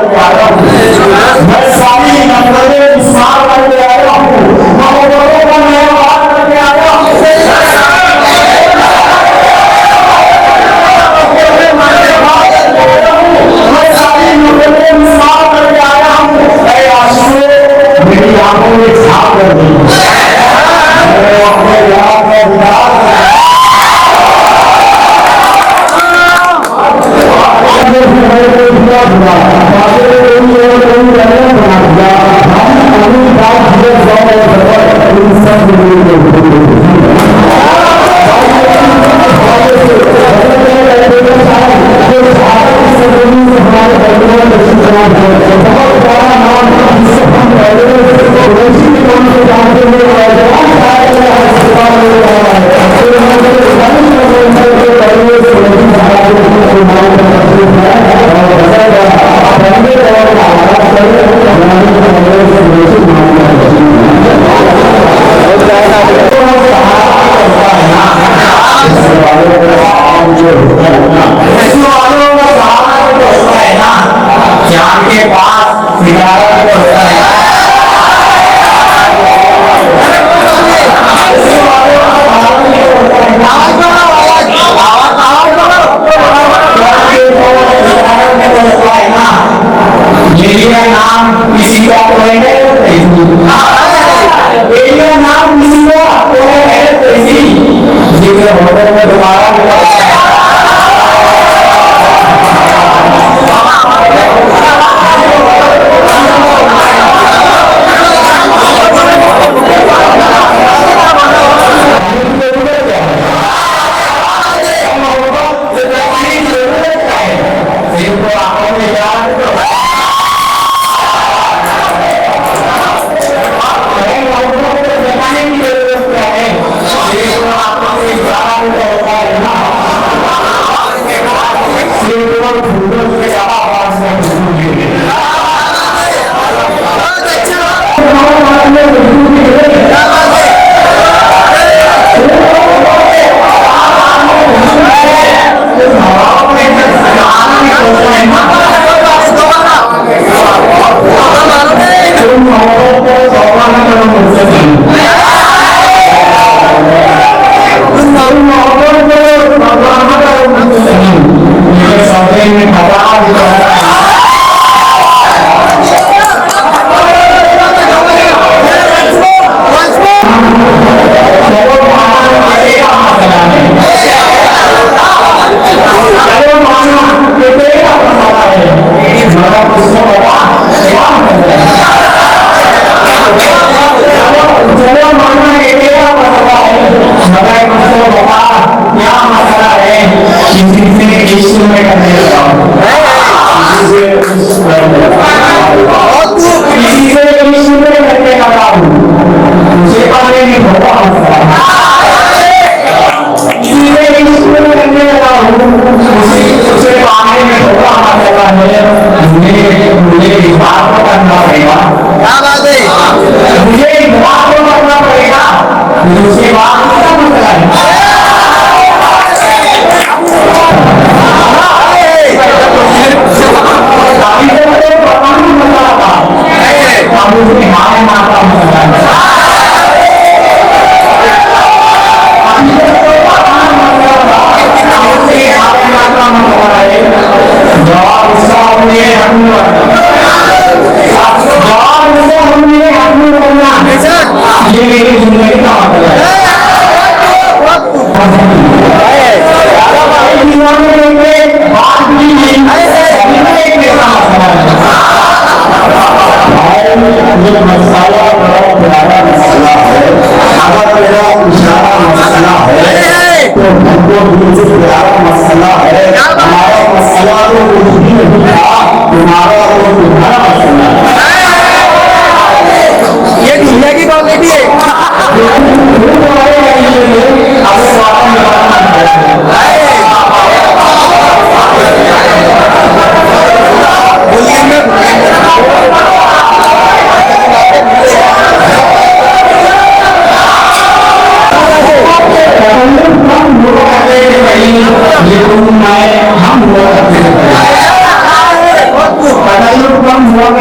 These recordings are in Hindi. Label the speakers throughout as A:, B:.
A: करके आया हूँ, मैं सारी नफरतें इस्मार करके आया हूँ, मोहब्बतों का नया बात करके आया हूँ, मैं सारी नफरतें इस्मार करके आया हूँ। ऐ आशिकों, मेरी आंखों में झाँक कर दी, मैं अपने याद में उदास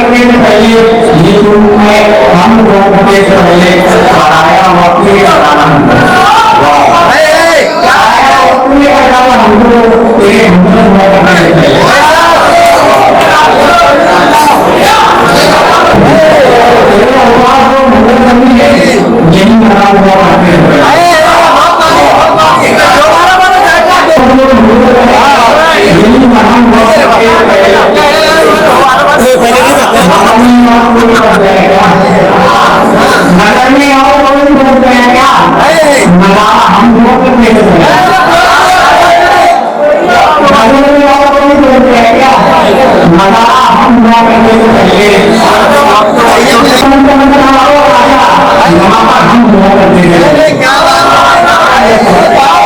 A: करने से पहले ये रूप में हम लोग के पहले पढ़ाया वक्त कराना हमको एक यही बना हुआ नगर में और कोई बोलते हैं क्या हम लोग नगर में और कोई बोलते हैं क्या हम लोग करने से पहले हम लोग करते हैं